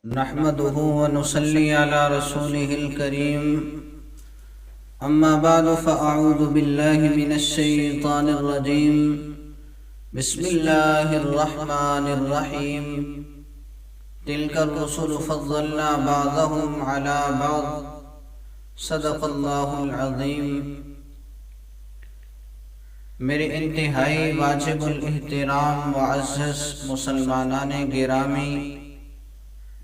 نحمده ونصلي على رسوله الكريم أما بعد فأعوذ بالله من الشيطان الرجيم بسم الله الرحمن الرحيم تلك الرسل فضلنا بعضهم على بعض صدق الله العظيم۔ میرے انتہائی واجب الاحترام معزز مسلمانان گرامی،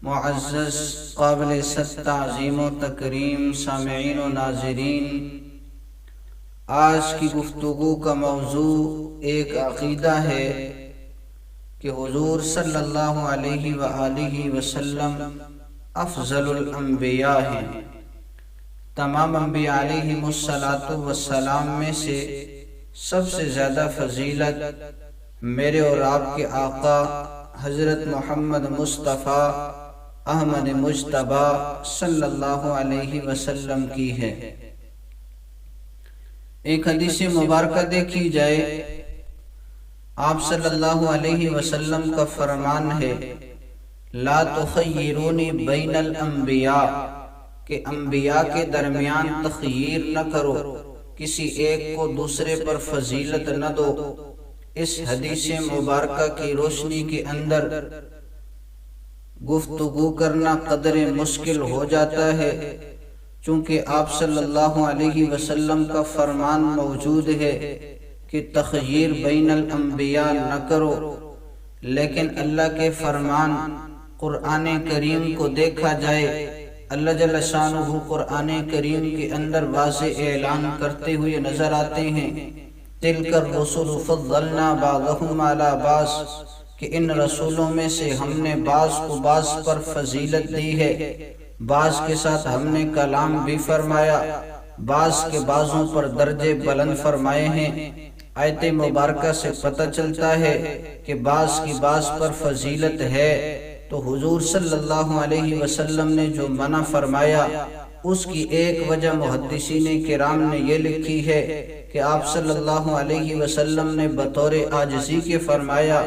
معزز قابل صد تعظیم و تکریم سامعین و ناظرین، آج کی گفتگو کا موضوع ایک عقیدہ ہے کہ حضور صلی اللہ علیہ وآلہ وسلم افضل الانبیاء ہیں۔ تمام انبیاء علیہم السلام میں سے سب سے زیادہ فضیلت میرے اور آپ کے آقا حضرت محمد مصطفیٰ احمد مجتبی صلی اللہ علیہ وسلم کی ہے۔ ایک حدیث مبارکہ دیکھی جائے، آپ صلی اللہ علیہ وسلم کا فرمان ہے، لا تخیرونی بین الانبیاء، کہ انبیاء کے درمیان تخیر نہ کرو، کسی ایک کو دوسرے پر فضیلت نہ دو۔ اس حدیث مبارکہ کی روشنی کے اندر گفتگو کرنا قدر مشکل ہو جاتا ہے، چونکہ آپ صلی اللہ علیہ وسلم کا فرمان موجود ہے کہ تخیر بین الانبیاء نہ کرو، لیکن اللہ کے فرمان قرآن کریم کو دیکھا جائے، اللہ جل شانہ قرآن کریم کے اندر واضح اعلان کرتے ہوئے نظر آتے ہیں، تلک الرسل فضلنا بعضهم علی بعض، کہ ان رسولوں میں سے ہم نے بعض کو بعض پر فضیلت دی ہے، بعض کے ساتھ ہم نے کلام بھی فرمایا، بعض کے بعضوں پر درجے بلند فرمائے ہیں۔ آیت مبارکہ سے پتہ چلتا ہے کہ بعض کی بعض پر فضیلت ہے، تو حضور صلی اللہ علیہ وسلم نے جو منع فرمایا اس کی ایک وجہ محدثین کرام نے یہ لکھی ہے کہ آپ صلی اللہ علیہ وسلم نے بطور عاجزی کے فرمایا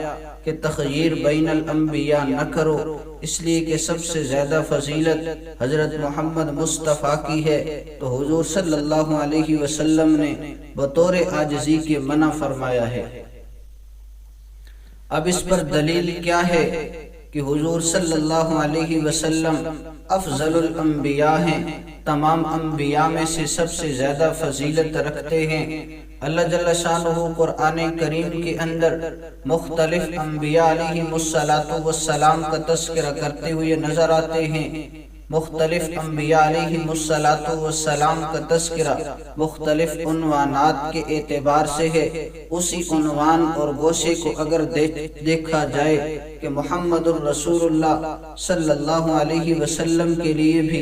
کہ تخیر بین الانبیاء نہ کرو، اس لیے کہ سب سے زیادہ فضیلت حضرت محمد مصطفیٰ کی ہے، تو حضور صلی اللہ علیہ وسلم نے بطور عاجزی کے منع فرمایا ہے۔ اب اس پر دلیل کیا ہے کہ حضور صلی اللہ علیہ وسلم افضل الانبیاء ہیں، تمام انبیاء میں سے سب سے زیادہ فضیلت رکھتے ہیں۔ اللہ جل شانہ قرآن کریم کے اندر مختلف انبیاء علیہم السلام کا تذکرہ کرتے ہوئے نظر آتے ہیں۔ مختلف انبیاء علیہم السلام کا تذکرہ مختلف عنوانات کے اعتبار سے ہے۔ اسی عنوان اور گوشے کو اگر دیکھا جائے کہ محمد الرسول اللہ صلی اللہ علیہ وسلم کے لیے بھی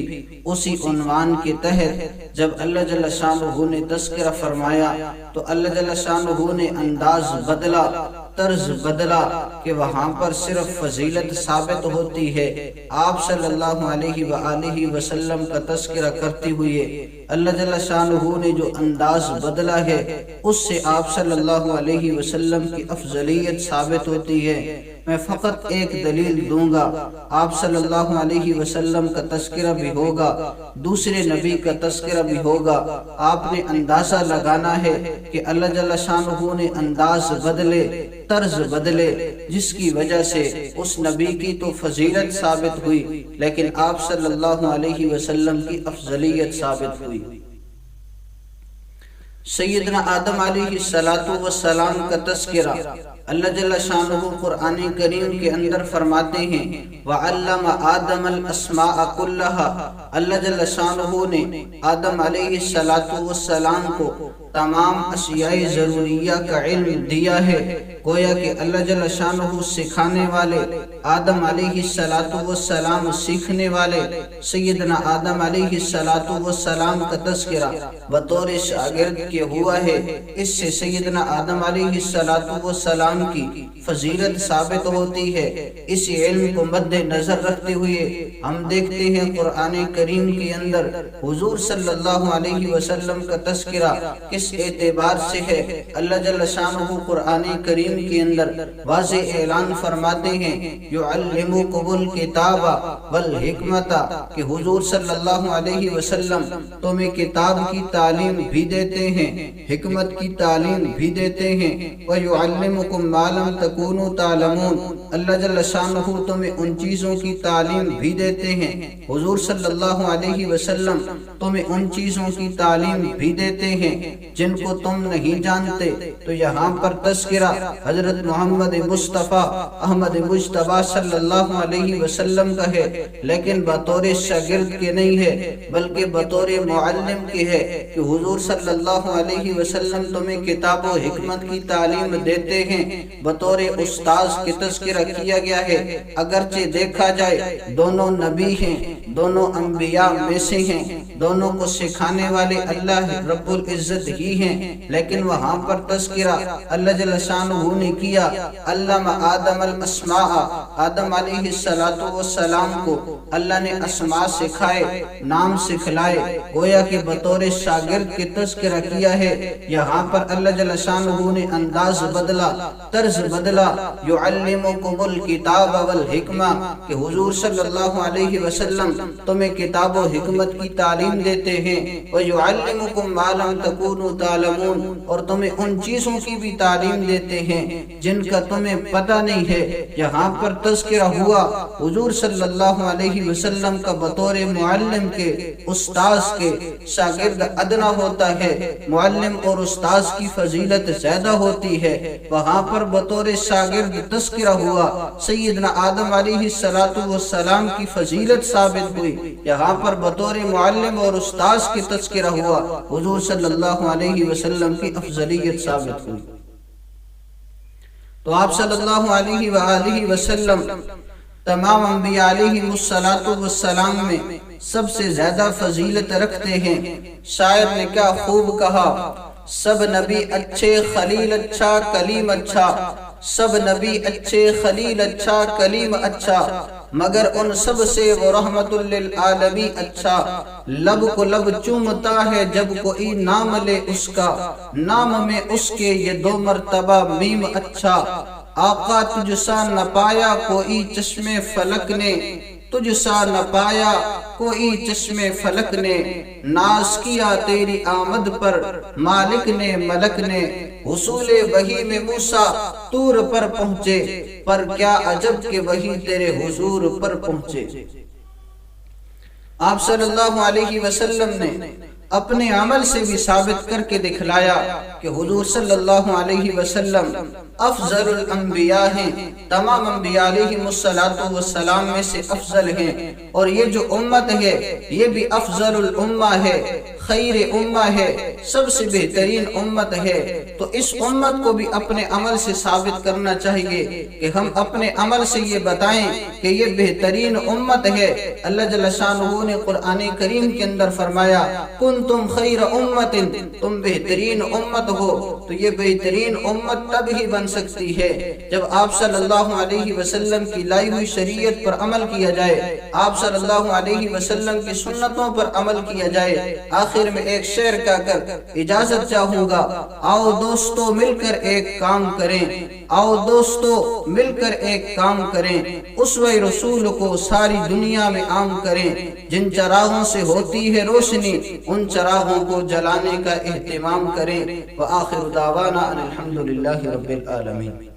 اسی عنوان کے تحت جب اللہ جل شانہ نے تذکرہ فرمایا تو اللہ جل شانہ نے انداز بدلا، طرز بدلا، کہ وہاں پر صرف فضیلت ثابت ہوتی ہے۔ آپ صلی اللہ علیہ وآلہ وسلم کا تذکرہ کرتے ہوئے اللہ جل شانہ نے جو انداز بدلا ہے اس سے آپ صلی اللہ علیہ وسلم کی افضلیت ثابت ہوتی ہے۔ میں فقط ایک دلیل دوں گا، آپ صلی اللہ علیہ وسلم کا تذکرہ بھی ہوگا، دوسرے نبی کا تذکرہ بھی ہوگا، آپ نے اندازہ لگانا ہے کہ اللہ جل شانہ نے انداز بدلے، طرز بدلے، جس کی وجہ سے اس نبی کی تو فضیلت ثابت ہوئی لیکن آپ صلی اللہ علیہ وسلم کی افضلیت ثابت ہوئی۔ سیدنا آدم علیہ السلام کا تذکرہ اللہ جل شانہ قرآن کریم کے اندر فرماتے ہیں، وَعَلَّمَ آدَمَ الْأَسْمَاءَ كُلَّهَا، اللہ جل شانہ نے آدم علیہ السلام کو تمام اشیاء ضروریہ کا علم دیا ہے۔ گویا کہ اللہ جل شانہ سکھانے والے، آدم علیہ السلام سیکھنے والے، سیدنا آدم علیہ السلام کا تذکرہ بطور شاگرد کے ہوا ہے۔ اس سے سیدنا آدم علیہ السلام السلام کی فضیلت ثابت ہوتی ہے۔ اس علم کو مد نظر رکھتے ہوئے ہم دیکھتے ہیں قرآن کریم کے اندر حضور صلی اللہ علیہ وسلم کا تذکرہ کس اعتبار سے ہے۔ اللہ جل شانہ قرآن کریم کے اندر واضح اعلان فرماتے ہیں یعلمکم الکتاب والحکمت، کہ حضور صلی اللہ علیہ وسلم تمہیں کتاب کی تعلیم بھی دیتے ہیں، حکمت کی تعلیم بھی دیتے ہیں۔ وَيُعَلِّمُكُمْ مَا لَمْ تَكُونُوا تَعْلَمُونَ، اللہ جل شانہ تمہیں ان چیزوں کی تعلیم بھی دیتے ہیں۔ حضور صلی اللہ علیہ وسلم تمہیں ان چیزوں کی تعلیم بھی دیتے ہیں جن کو تم نہیں جانتے۔ تو یہاں پر تذکرہ حضرت محمد مصطفیٰ احمد مجتبیٰ صلی اللہ علیہ وسلم کا ہے، لیکن بطور شاگرد کے نہیں ہے بلکہ بطور معلم کے ہے، کہ حضور صلی اللہ علیہ وسلم تمہیں کتاب و حکمت کی تعلیم دیتے ہیں۔ بطور استاذ کے تذکرہ کیا گیا ہے، اگرچہ دیکھا جائے دونوں نبی ہیں، دونوں انبیاء میں سے ہیں، دونوں کو سکھانے والے اللہ رب العزت ہی ہیں، لیکن وہاں پر تذکرہ اللہ جل شانہ نے کیا علم آدم الاسماء، آدم علیہ السلام کو اللہ نے اسماء سکھائے، نام سکھلائے، گویا کہ بطور شاگرد کے تذکرہ کیا ہے۔ یہاں پر اللہ جل شانہ نے انداز بدلا، طرز بدلا، یعلمکم الکتاب والحکمہ، کہ حضور صلی اللہ علیہ وسلم تمہیں کتاب و حکمت کی تعلیم دیتے ہیں۔ وَيُعَلِّمُكُمْ مَا لَمْ تَكُونُوا تَعْلَمُونَ، اور تمہیں ان چیزوں کی بھی تعلیم دیتے ہیں جن کا تمہیں پتہ نہیں ہے۔ یہاں پر تذکرہ ہوا حضور صلی اللہ علیہ وسلم کا بطور معلم کے، استاذ کے، شاگرد ادنا ہوتا ہے، معلم اور استاذ کی فضیلت زیادہ ہوتی ہے۔ وہاں پر بطور شاگرد تذکرہ ہوا، سیدنا آدم علیہ السلام کی فضیلت ثابت ہوئی۔ یہاں پر بطور معلم اور استاذ کی تذکرہ ہوا، حضور صلی اللہ علیہ وسلم کی افضلیت ثابت ہوئی۔ تو آپ صلی اللہ علیہ وآلہ وسلم تمام انبیاء علیہ السلام میں سب سے زیادہ فضیلت رکھتے ہیں۔ شاعر نے کیا خوب کہا، سب نبی اچھے خلیل اچھا کلیم اچھا، سب نبی اچھے خلیل اچھا کلیم اچھا، مگر ان سب سے وہ رحمت للعالمین اچھا۔ لب کو لب چومتا ہے جب کوئی نام لے اس کا، نام میں اس کے یہ دو مرتبہ میم اچھا۔ آقا تجھ سا نہ پایا کوئی چشم فلک نے، تجھ سا نہ پایا کوئی چشم فلک نے، ناز کیا تیری آمد پر مالک نے ملک نے، حصول وحی میں موسیٰ طور پر پہنچے، پر کیا عجب کہ وحی تیرے حضور پر پہنچے۔ آپ صلی اللہ علیہ وسلم نے اپنے عمل سے بھی ثابت کر کے دکھلایا کہ حضور صلی اللہ علیہ وسلم افضل الانبیاء ہیں، تمام انبیاء علیہ السلام میں سے افضل ہیں، اور یہ جو امت ہے یہ بھی افضل الامہ ہے، خیر امہ ہے، سب سے بہترین امت ہے۔ تو اس امت کو بھی اپنے عمل سے ثابت کرنا چاہیے کہ ہم اپنے عمل سے یہ بتائیں کہ یہ بہترین امت ہے۔ اللہ جل شانہ نے قرآن کریم کے اندر فرمایا کنتم خیر امت، تم بہترین امت ہو۔ تو یہ بہترین امت تب ہی بن سکتی ہے جب آپ صلی اللہ علیہ وسلم کی لائی ہوئی شریعت پر عمل کیا جائے، آپ صلی اللہ علیہ وسلم کی سنتوں پر عمل کیا جائے۔ آخر میں ایک شعر کہہ کر اجازت چاہوں گا، آؤ دوستو مل کر ایک کام کریں، آؤ دوستو مل کر ایک کام کریں، اسوہ رسول کو ساری دنیا میں عام کریں، جن چراغوں سے ہوتی ہے روشنی ان چراغوں کو جلانے کا اہتمام کریں۔ وآخر دعوانا ان الحمدللہ رب العالمین۔